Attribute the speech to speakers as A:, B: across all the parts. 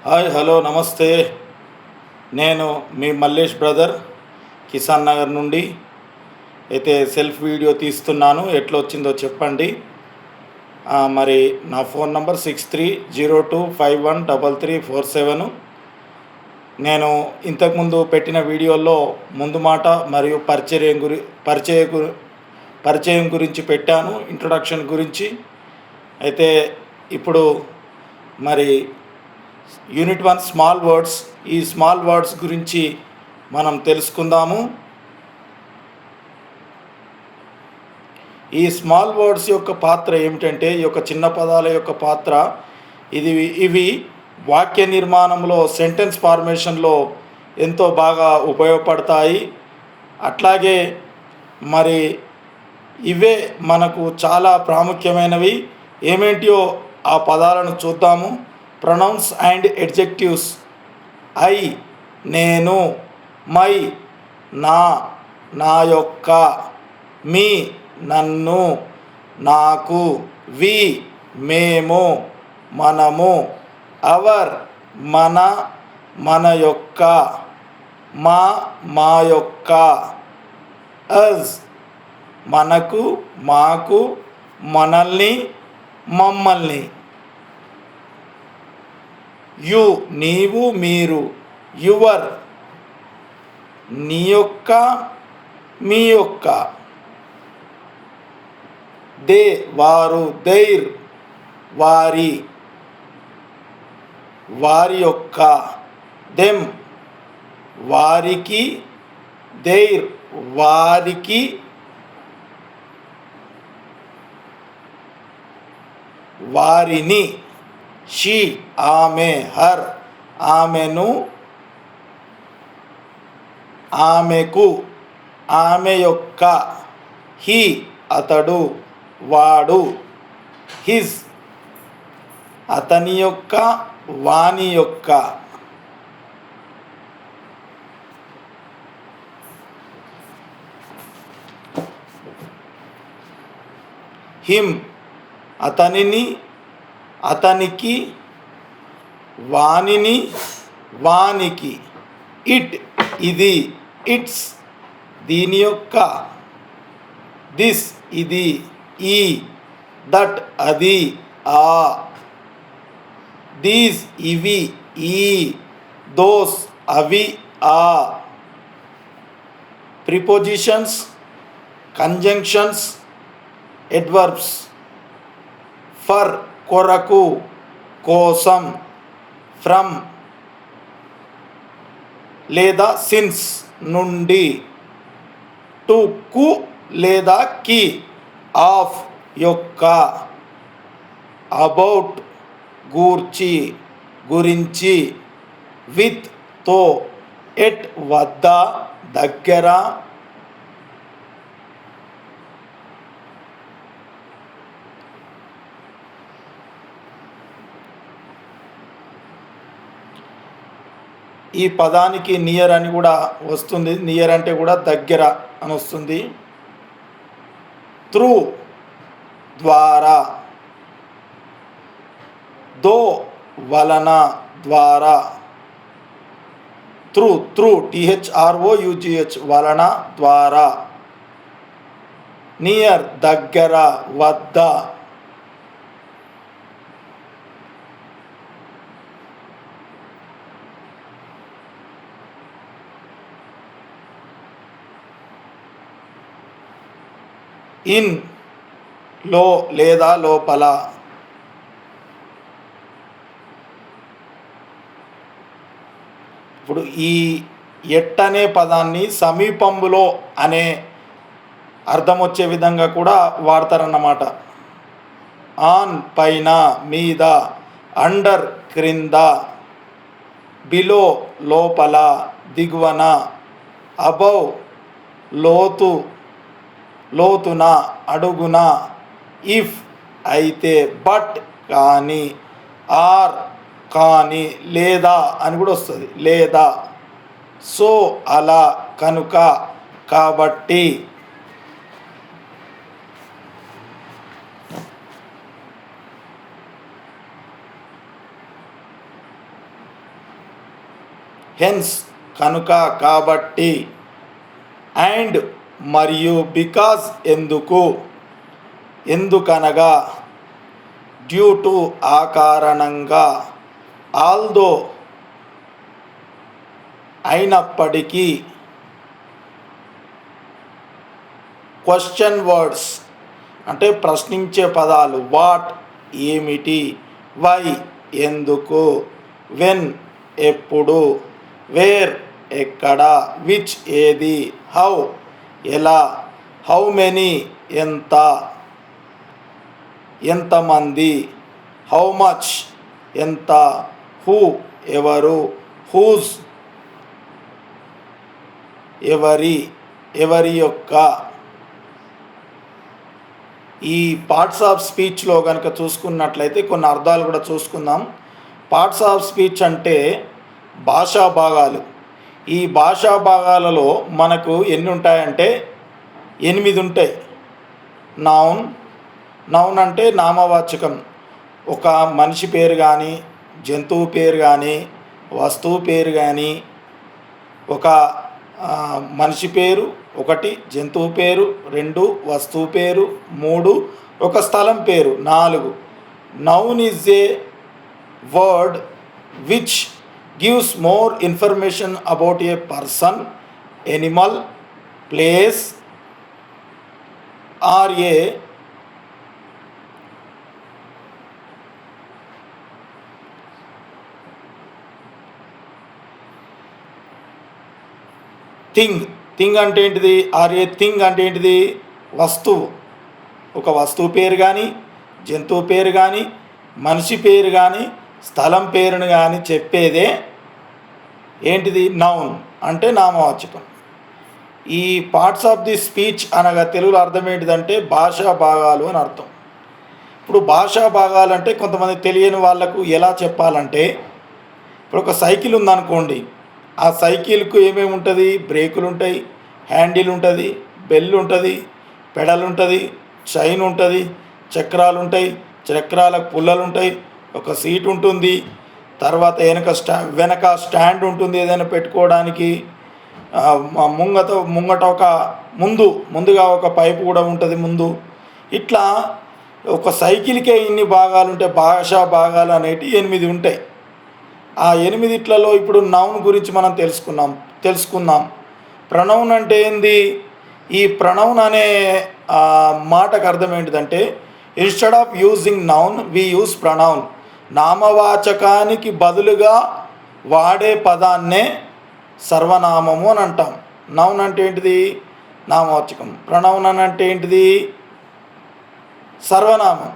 A: Hi hello నమస్తే. నేను మీ Mallesh brother Kisan Nagar నుండి అయితే సెల్ఫ్ వీడియో తీస్తున్నాను. ఎట్లా వచ్చిందో చెప్పండి. మరి నా ఫోన్ నంబర్ 6302513347. నేను ఇంతకుముందు పెట్టిన వీడియోలో ముందు మాట మరియు పరిచయం గురించి పెట్టాను, ఇంట్రొడక్షన్ గురించి. అయితే ఇప్పుడు మరి యూనిట్ 1 స్మాల్ వర్డ్స్, ఈ స్మాల్ వర్డ్స్ గురించి మనం తెలుసుకుందాము. ఈ స్మాల్ వర్డ్స్ యొక్క పాత్ర ఏమిటంటే, ఈ యొక్క చిన్న పదాల యొక్క పాత్ర ఇవి వాక్య నిర్మాణంలో, సెంటెన్స్ ఫార్మేషన్లో ఎంతో బాగా ఉపయోగపడతాయి. అట్లాగే మరి ఇవే మనకు చాలా ప్రాముఖ్యమైనవి. ఏమేంటియో ఆ పదాలను చూద్దాము. ప్రొనౌన్స్ అండ్ ఎడ్జెక్టివ్స్: ఐ నేను, మై నా యొక్క, మీ నన్ను, నాకు, వి మేము, మనము, అవర్ మన యొక్క, మా యొక్క, అస్ మనకు, మాకు, మనల్ని, మమ్మల్ని, యు నీవు, మీరు, యువర్ నీ యొక్క, మీ యొక్క, దే వారు, దైర్ వారి యొక్క, దెమ్ వారికి, దైర్ వారికి, వారిని, షీ ఆమె, హర్ ఆమెను, ఆమెకు, ఆమె యొక్క, హీ అతడు, వాడు, హిజ్ అతని యొక్క, వాని యొక్క, హిమ్ అతనిని, అతనికి, వానిని, వానికి, ఇట్ ఇది, ఇట్స్ దీని యొక్క, దిస్ ఇది, ఈ దట్ అది, ఆ దీస్ ఇవి, ఈ దోస్ అవి, ఆ ప్రిపోజిషన్స్, కంజంక్షన్స్, అడ్వర్బ్స్: ఫర్ కొరకు, కోసం, ఫ్రమ్ లేదా సిన్స్ నుండి, టు కు లేదా కి, ఆఫ్ యొక్క, అబౌట్ గూర్చి, గురించి, విత్ తో, ఎట్ వద్ద, దగ్గర, ఈ పదానికి నియర్ అని కూడా వస్తుంది. నియర్ అంటే కూడా దగ్గర అని వస్తుంది. త్రూ ద్వారా, దో వలన, ద్వారా, త్రూ THROUGH వలన, ద్వారా, నియర్ దగ్గర, వద్ద, ఇన్ లో లేదా లోపల. ఇప్పుడు ఈ ఎట్ అనే పదాన్ని సమీపంలో అనే అర్థం వచ్చే విధంగా కూడా వాడతారన్నమాట. ఆన్ పైన, మీద, అండర్ క్రింద, బిలో లోపల, దిగువన, అబౌవ్ లోతున, అడుగున, ఇఫ్ అయితే, బట్ కానీ, ఆర్ కానీ, లేదా అని కూడా వస్తుంది, లేదా, సో అలా, కనుక, కాబట్టి. హెన్స్ కనుక, కాబట్టి, అండ్ మరియు, బికాజ్ ఎందుకు, ఎందుకనగా, డ్యూ టు ఆ కారణంగా, ఆల్దో అయినప్పటికీ, క్వశ్చన్ వర్డ్స్ అంటే ప్రశ్నించే పదాలు, వాట్ ఏమిటి, వై ఎందుకు, వెన్ ఎప్పుడు, వేర్ ఎక్కడ, విచ్ ఏది, హౌ ఎలా, హౌ మెనీ ఎంత, ఎంతమంది, హౌ మచ్ ఎంత, హూ ఎవరు, హూజ్ ఎవరి, ఎవరి యొక్క. ఈ పార్ట్స్ ఆఫ్ స్పీచ్లో కనుక చూసుకున్నట్లయితే కొన్ని అర్థాలు కూడా చూసుకుందాం. పార్ట్స్ ఆఫ్ స్పీచ్ అంటే భాషా భాగాలు. ఈ భాషా భాగాలలో మనకు ఎన్ని ఉంటాయంటే 8 ఉంటాయి. నౌన్, నౌన్ అంటే నామవాచకం. ఒక మనిషి పేరు కానీ, జంతువు పేరు కానీ, వస్తువు పేరు కానీ, ఒక మనిషి పేరు 1, జంతువు పేరు 2, వస్తువు పేరు 3, ఒక స్థలం పేరు 4. Noun is a word which gives more information about a person, animal, place or a thing. Thing అంటే ఏంటిది? ఆర్ ఏ థింగ్ అంటే ఏంటిది? వస్తువు. ఒక వస్తువు పేరు కానీ, జంతువు పేరు కానీ, మనిషి పేరు కానీ, స్థలం పేరును కానీ చెప్పేదే ఏంటిది? నౌన్ అంటే నామవాచకం. ఈ పార్ట్స్ ఆఫ్ ది స్పీచ్ అనగా తెలుగులో అర్థం ఏంటిదంటే భాషా భాగాలు అని అర్థం. ఇప్పుడు భాషా భాగాలు అంటే కొంతమంది తెలియని వాళ్ళకు ఎలా చెప్పాలంటే, ఇప్పుడు ఒక సైకిల్ ఉందనుకోండి, ఆ సైకిల్కు ఏమేమి ఉంటుంది? బ్రేకులు ఉంటాయి, హ్యాండిల్ ఉంటుంది, బెల్ ఉంటుంది, పెడల్ ఉంటుంది, చైన్ ఉంటుంది, చక్రాలు ఉంటాయి, చక్రాలకు పుల్లలు ఉంటాయి, ఒక సీట్ ఉంటుంది, తర్వాత వెనక స్టాండ్ ఉంటుంది ఏదైనా పెట్టుకోవడానికి, ముంగట ఒక ముందుగా ఒక పైపు కూడా ఉంటుంది ముందు. ఇట్లా ఒక సైకిల్కే ఇన్ని భాగాలు ఉంటాయి. భాషా భాగాలు అనేటివి 8 ఉంటాయి. ఆ 8 ఇప్పుడు నౌన్ గురించి మనం తెలుసుకుందాం. ప్రొనౌన్ అంటే ఏంది? ఈ ప్రొనౌన్ అనే మాటకు అర్థం ఏంటిదంటే, instead of using noun we use pronoun. నామవాచకానికి బదులుగా వాడే పదాన్నే సర్వనామము అని అంటాం. నౌన్ అంటే ఏంటిది? నామవాచకం. ప్రొనౌన్ అని అంటే ఏంటిది? సర్వనామం.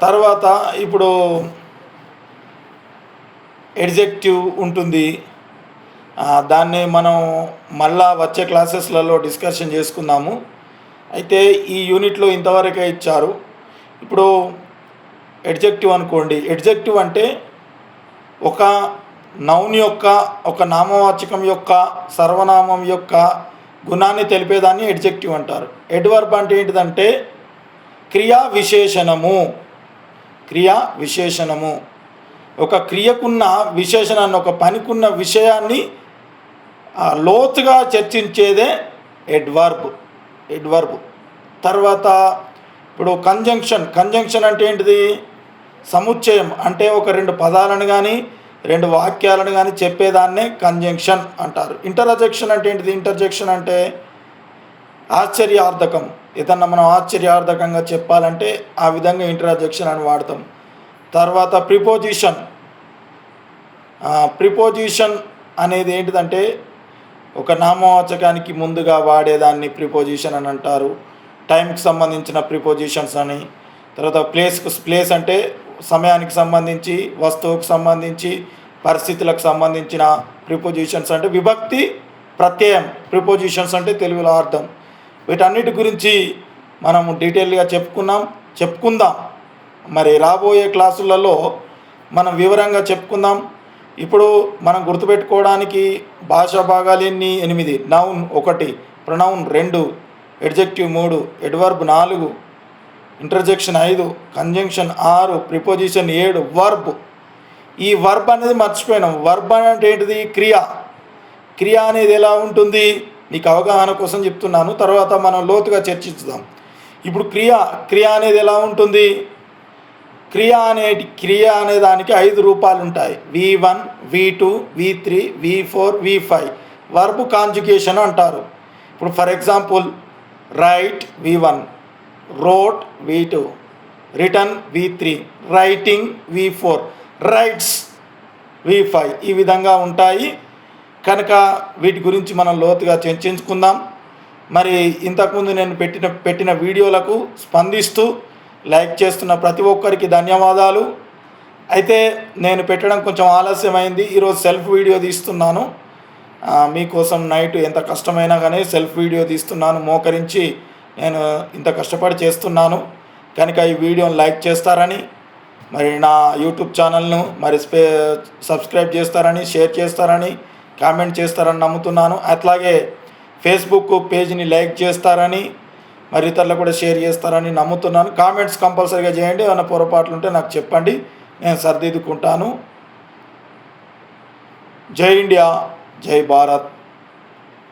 A: తర్వాత ఇప్పుడు ఎడ్జెక్టివ్ ఉంటుంది. దాన్ని మనం మళ్ళా వచ్చే క్లాసెస్లలో డిస్కషన్ చేసుకుందాము. అయితే ఈ యూనిట్లో ఇంతవరకే ఇచ్చారు. ఇప్పుడు ఎడ్జెక్టివ్ అనుకోండి. ఎడ్జెక్టివ్ అంటే ఒక నౌన్ యొక్క, ఒక నామవాచకం యొక్క, సర్వనామం యొక్క గుణాన్ని తెలిపేదాన్ని ఎడ్జెక్టివ్ అంటారు. ఎడ్వర్బ్ అంటే ఏంటిదంటే క్రియా విశేషణము. ఒక క్రియకున్న విశేషణాన్ని, ఒక పనికున్న విషయాన్ని లోతుగా చర్చించేదే ఎడ్వర్బ్. తర్వాత ఇప్పుడు కంజంక్షన్ అంటే ఏంటిది? సముచ్చయం. అంటే ఒక 2 పదాలను కానీ 2 వాక్యాలను కానీ చెప్పేదాన్నే కంజంక్షన్ అంటారు. ఇంటర్జెక్షన్ అంటే ఏంటిది? ఇంటర్జెక్షన్ అంటే ఆశ్చర్యార్థకం. ఏదన్నా మనం ఆశ్చర్యార్థకంగా చెప్పాలంటే ఆ విధంగా ఇంటర్జెక్షన్ అని వాడతాం. తర్వాత ప్రిపోజిషన్ అనేది ఏంటిదంటే ఒక నామవాచకానికి ముందుగా వాడేదాన్ని ప్రిపోజిషన్ అని అంటారు. టైంకి సంబంధించిన ప్రిపోజిషన్స్ అని. తర్వాత ప్లేస్ అంటే సమయానికి సంబంధించి, వస్తువుకు సంబంధించి, పరిస్థితులకు సంబంధించిన ప్రిపోజిషన్స్ అంటే విభక్తి ప్రత్యయం. ప్రిపోజిషన్స్ అంటే తెలుగులో అర్థం. వీటన్నిటి గురించి మనము డీటెయిల్గా చెప్పుకుందాం. మరి రాబోయే క్లాసులలో మనం వివరంగా చెప్పుకుందాం. ఇప్పుడు మనం గుర్తుపెట్టుకోవడానికి భాషా భాగాలు ఎన్ని? 8. Noun 1, pronoun 2, adjective 3, adverb 4, interjection 5, conjunction 6, preposition 7, verb. ఈ వర్బ్ అనేది మర్చిపోయినాం. వర్బ్ అంటే ఏంటిది? క్రియ. క్రియ అనేది ఎలా ఉంటుంది? మీకు అవగాహన కోసం చెప్తున్నాను, తర్వాత మనం లోతుగా చర్చించుదాం. ఇప్పుడు క్రియ అనేది ఎలా ఉంటుంది? క్రియ అనే దానికి 5 రూపాలు ఉంటాయి. V1, V2, V3, V4, V5. Verb conjugation అంటారు. ఇప్పుడు for example, right V1, wrote V2, return V3, writing V4, rights V5. ఈ విధంగా ఉంటాయి. కనుక వీటి గురించి మనం లోతుగా చర్చించుకుందాం. మరి ఇంతకుముందు నేను పెట్టిన వీడియోలకు స్పందిస్తూ లైక్ చేస్తున్న ప్రతి ఒక్కరికి ధన్యవాదాలు. అయితే నేను పెట్టడం కొంచెం ఆలస్యమైంది. ఈరోజు సెల్ఫ్ వీడియో తీస్తున్నాను. మీకోసం నైట్ ఎంత కష్టమైనా కానీ సెల్ఫ్ వీడియో తీస్తున్నాను. మోకరించి నేను ఇంత కష్టపడి చేస్తున్నాను. కనుక ఈ వీడియోని లైక్ చేస్తారని, మరి నా యూట్యూబ్ ఛానల్ను మరి సబ్స్క్రైబ్ చేస్తారని, షేర్ చేస్తారని, కామెంట్ చేస్తారని నమ్ముతున్నాను. అట్లాగే ఫేస్బుక్ పేజ్ని లైక్ చేస్తారని, మరి ఇతరులకు కూడా షేర్ చేస్తారని నమ్ముతున్నాను. కామెంట్స్ కంపల్సరీగా చేయండి. ఏమైనా పొరపాట్లు ఉంటే నాకు చెప్పండి, నేను సరిదిద్దుకుంటాను. జై ఇండియా, జై Bharat.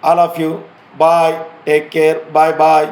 A: All of you. Bye, take care, bye bye.